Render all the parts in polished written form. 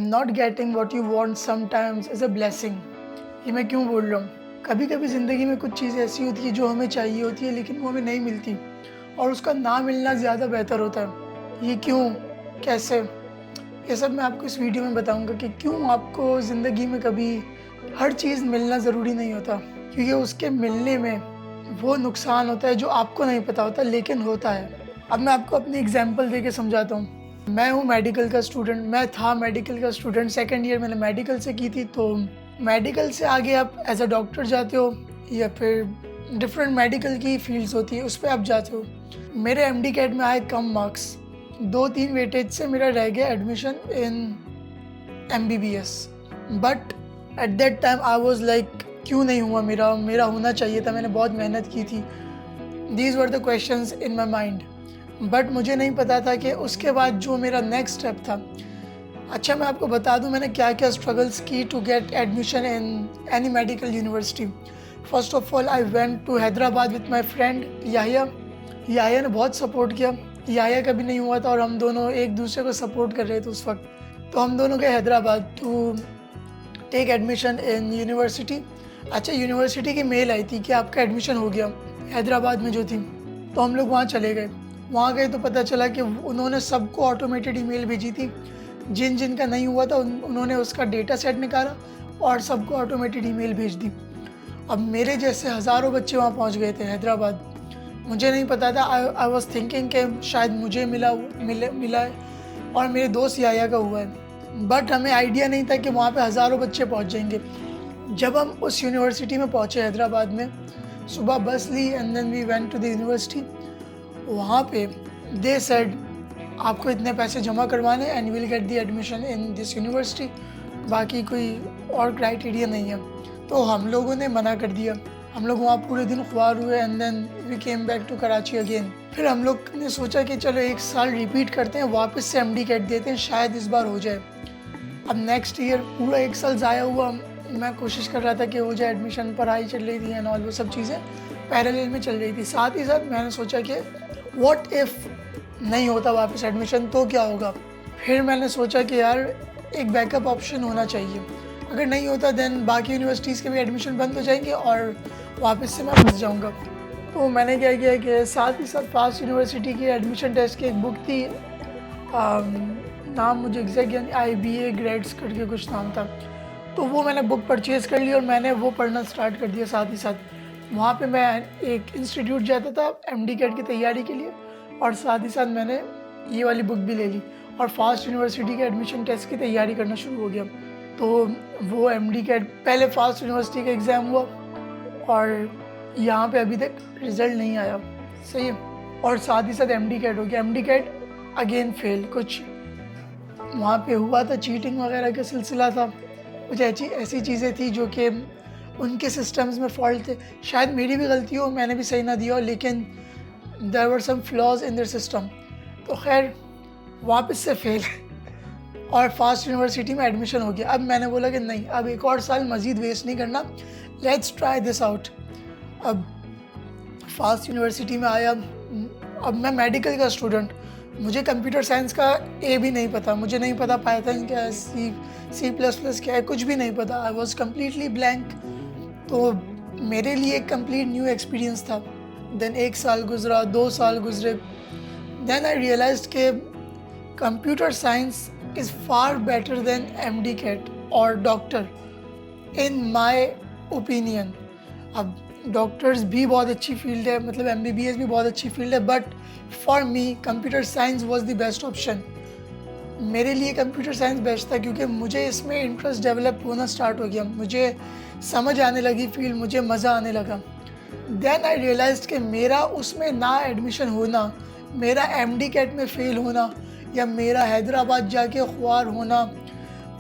Not getting what you want sometimes is a blessing. ये मैं क्यों बोल रहा हूँ? कभी कभी ज़िंदगी में कुछ चीज़ें ऐसी होती है जो हमें चाहिए होती है लेकिन वो हमें नहीं मिलती, और उसका ना मिलना ज़्यादा बेहतर होता है। ये क्यों, कैसे, ये सब मैं आपको इस वीडियो में बताऊंगा कि क्यों आपको ज़िंदगी में कभी हर चीज़ मिलना ज़रूरी नहीं होता, क्योंकि उसके मिलने में वो नुकसान होता है जो आपको नहीं पता होता लेकिन होता है। अब मैं आपको अपनी एग्जांपल देके समझाता हूँ। मैं हूँ मेडिकल का स्टूडेंट, मैं था मेडिकल का स्टूडेंट, सेकंड ईयर मैंने मेडिकल से की थी। तो मेडिकल से आगे आप एज अ डॉक्टर जाते हो या फिर डिफरेंट मेडिकल की फील्ड्स होती है उस पर आप जाते हो। मेरे एमडी कैट में आए कम मार्क्स, 2-3 वेटेज से मेरा रह गया admission in MBBS। But at that time I was like क्यों नहीं हुआ, मेरा होना चाहिए था, मैंने बहुत मेहनत की थी। These were the questions in my mind. But मुझे नहीं पता था कि उसके बाद जो मेरा नेक्स्ट स्टेप था। अच्छा, मैं आपको बता दूं मैंने क्या क्या स्ट्रगल्स की to get admission in any medical university. First of all I went to Hyderabad with my friend Yahiya. Yahiya ने बहुत सपोर्ट किया। याहिया का भी नहीं हुआ था और हम दोनों एक दूसरे को सपोर्ट कर रहे थे उस वक्त। तो हम दोनों गए Hyderabad to take admission in university. अच्छा, यूनिवर्सिटी की मेल आई थी कि आपका एडमिशन हो गया हैदराबाद में जो थी। तो हम लोग वहाँ चले गए। वहाँ गए तो पता चला कि उन्होंने सबको ऑटोमेटेड ईमेल भेजी थी। जिन जिन का नहीं हुआ था उन्होंने उसका डेटा सेट निकाला और सबको ऑटोमेटेड ईमेल भेज दी। अब मेरे जैसे हज़ारों बच्चे वहाँ पहुँच गए थे हैदराबाद। मुझे नहीं पता था। आई वॉज थिंकिंग कि शायद मुझे मिला है और मेरे दोस्त याया का हुआ है। बट हमें आइडिया नहीं था कि वहाँ पे हज़ारों बच्चे पहुँच जाएंगे। जब हम उस यूनिवर्सिटी में पहुँचे हैदराबाद में, सुबह बस ली and then we went to the university. वहाँ पे दे सेड आपको इतने पैसे जमा करवाने and will get the admission in this university, बाकी कोई और क्राइटेरिया नहीं है। तो हम लोगों ने मना कर दिया। हम लोग वहाँ पूरे दिन ख्वार हुए and then we came back to Karachi again. फिर हम लोग ने सोचा कि चलो एक साल रिपीट करते हैं, वापस से MD कैट देते हैं, शायद इस बार हो जाए। अब नेक्स्ट ईयर पूरा एक साल ज़ाया हुआ। मैं कोशिश कर रहा था कि हो जाए एडमिशन, पढ़ाई चल रही थी एंड ऑल, वो सब चीज़ें पैरेलल में चल रही थी। साथ ही साथ मैंने सोचा कि व्हाट इफ़ नहीं होता वापस एडमिशन तो क्या होगा। फिर मैंने सोचा कि यार एक बैकअप ऑप्शन होना चाहिए। अगर नहीं होता देन बाकी यूनिवर्सिटीज़ के भी एडमिशन बंद हो जाएंगे और वापस से मैं फंस जाऊँगा। तो मैंने क्या किया कि साथ ही साथ फास्ट यूनिवर्सिटी की एडमिशन टेस्ट की एक बुक थी, नाम मुझे एग्जैक्ट यानी IBA ग्रेड्स करके कुछ नाम था। तो वो मैंने बुक परचेज़ कर ली और मैंने वो पढ़ना स्टार्ट कर दिया। साथ ही साथ वहाँ पे मैं एक इंस्टीट्यूट जाता था MD कैट की तैयारी के लिए, और साथ ही साथ मैंने ये वाली बुक भी ले ली और फास्ट यूनिवर्सिटी के एडमिशन टेस्ट की तैयारी करना शुरू हो गया। तो वो MD कैट पहले फास्ट यूनिवर्सिटी का एग्ज़ाम हुआ और यहाँ पे अभी तक रिज़ल्ट नहीं आया, सही है। और साथ ही साथ MD कैट हो गया। MD CAT again fail. कुछ वहाँ पे हुआ था, चीटिंग वगैरह का सिलसिला था, कुछ ऐसी चीज़ें थी जो कि उनके सिस्टम्स में फॉल्ट थे। शायद मेरी भी गलती हो, मैंने भी सही ना दिया हो, लेकिन there were some flaws in their system. तो खैर वापस से फेल और फास्ट यूनिवर्सिटी में एडमिशन हो गया। अब मैंने बोला कि नहीं, अब एक और साल मज़ीद वेस्ट नहीं करना, लेट्स ट्राई दिस आउट। अब फास्ट यूनिवर्सिटी में आया। अब मैं मेडिकल का स्टूडेंट, मुझे कंप्यूटर साइंस का A भी नहीं पता, मुझे नहीं पता पाइथन क्या है, C++ क्या है, कुछ भी नहीं पता। I was completely blank. तो मेरे लिए एक कम्प्लीट न्यू एक्सपीरियंस था। देन 1 साल गुजरा, 2 साल गुजरे। देन आई रियलाइज्ड कि computer science is far better than MD CAT और डॉक्टर इन माई ओपिनियन। अब डॉक्टर्स भी बहुत अच्छी फील्ड है, मतलब MBBS भी बहुत अच्छी फील्ड है, but for me computer science was the best option. मेरे लिए कंप्यूटर साइंस बेस्ट था क्योंकि मुझे इसमें इंटरेस्ट डेवलप होना स्टार्ट हो गया, मुझे समझ आने लगी फील्ड, मुझे मज़ा आने लगा। देन आई रियलाइज्ड कि मेरा उसमें ना एडमिशन होना, मेरा MD कैट में फ़ेल होना या मेरा हैदराबाद जाके ख्वार होना,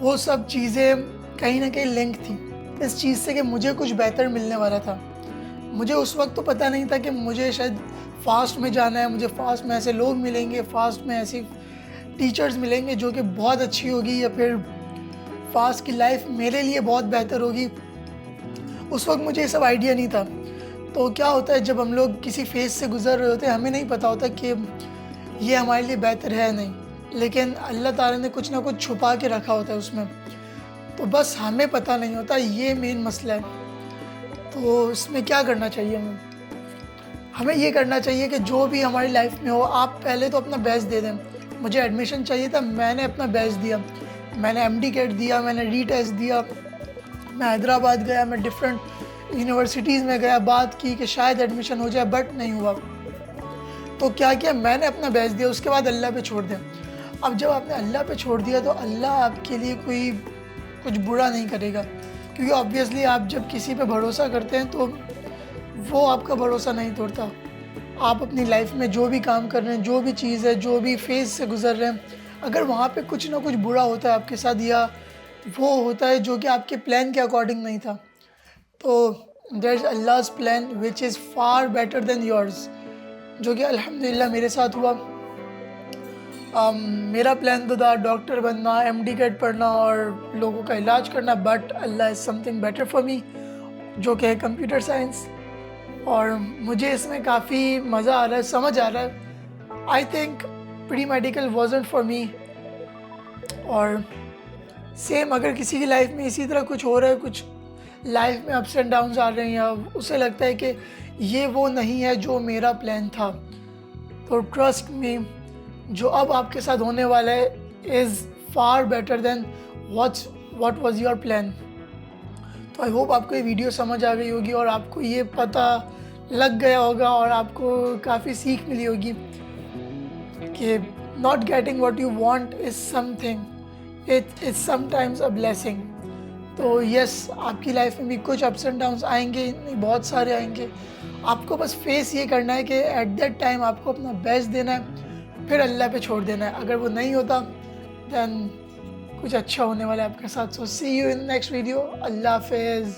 वो सब चीज़ें कहीं ना कहीं लिंक थी इस चीज़ से कि मुझे कुछ बेहतर मिलने वाला था। मुझे उस वक्त तो पता नहीं था कि मुझे शायद फास्ट में जाना है, मुझे फास्ट में ऐसे लोग मिलेंगे, फास्ट में ऐसी टीचर्स मिलेंगे जो कि बहुत अच्छी होगी, या फिर फास्ट की लाइफ मेरे लिए बहुत बेहतर होगी। उस वक्त मुझे ये सब आइडिया नहीं था। तो क्या होता है जब हम लोग किसी फेज़ से गुजर रहे होते हैं, हमें नहीं पता होता कि ये हमारे लिए बेहतर है नहीं, लेकिन अल्लाह ताला ने कुछ ना कुछ छुपा के रखा होता है उसमें, तो बस हमें पता नहीं होता, ये मेन मसला है। तो इसमें क्या करना चाहिए हमें? हमें ये करना चाहिए कि जो भी हमारी लाइफ में हो, आप पहले तो अपना बेस्ट दे दें। मुझे एडमिशन चाहिए था, मैंने अपना बेस्ट दिया, मैंने एमडी कैट दिया, मैंने रीटेस्ट दिया, मैं हैदराबाद गया, मैं डिफरेंट यूनिवर्सिटीज़ में गया, बात की कि शायद एडमिशन हो जाए, बट नहीं हुआ। तो क्या किया, मैंने अपना बेस्ट दिया, उसके बाद अल्लाह पे छोड़ दिया। अब जब आपने अल्लाह पे छोड़ दिया तो अल्लाह आपके लिए कोई कुछ बुरा नहीं करेगा, क्योंकि ऑब्वियसली आप जब किसी पे भरोसा करते हैं तो वो आपका भरोसा नहीं तोड़ता। आप अपनी लाइफ में जो भी काम कर रहे हैं, जो भी चीज़ है, जो भी फेज़ से गुज़र रहे हैं, अगर वहाँ पे कुछ ना कुछ बुरा होता है आपके साथ, या वो होता है जो कि आपके प्लान के अकॉर्डिंग नहीं था, तो there is Allah's plan which is far better than yours, जो कि अल्हम्दुलिल्लाह मेरे साथ हुआ। मेरा प्लान तो था डॉक्टर बनना, एमडी कैट पढ़ना और लोगों का इलाज करना, but Allah is something better for me, जो कि है कंप्यूटर साइंस। और मुझे इसमें काफ़ी मज़ा आ रहा है, समझ आ रहा है। I think pre medical wasn't for me. और सेम अगर किसी की लाइफ में इसी तरह कुछ हो रहा है, कुछ लाइफ में अप्स एंड डाउन्स आ रहे हैं, या उसे लगता है कि ये वो नहीं है जो मेरा प्लान था, तो ट्रस्ट मी, जो अब आपके साथ होने वाला है is far better then what was your plan. तो आई होप आपको ये वीडियो समझ आ गई होगी और आपको ये पता लग गया होगा और आपको काफ़ी सीख मिली होगी कि not getting what you want is something, it is sometimes a blessing. तो यस, आपकी लाइफ में भी कुछ अप्स एंड डाउन्स आएंगे, नहीं बहुत सारे आएंगे। आपको बस फेस ये करना है कि एट दैट टाइम आपको अपना बेस्ट देना है, फिर अल्लाह पे छोड़ देना है। अगर वो नहीं होता देन कुछ अच्छा होने वाला है आपके साथ। सो सी यू इन नेक्स्ट वीडियो। अल्लाह हाफिज़।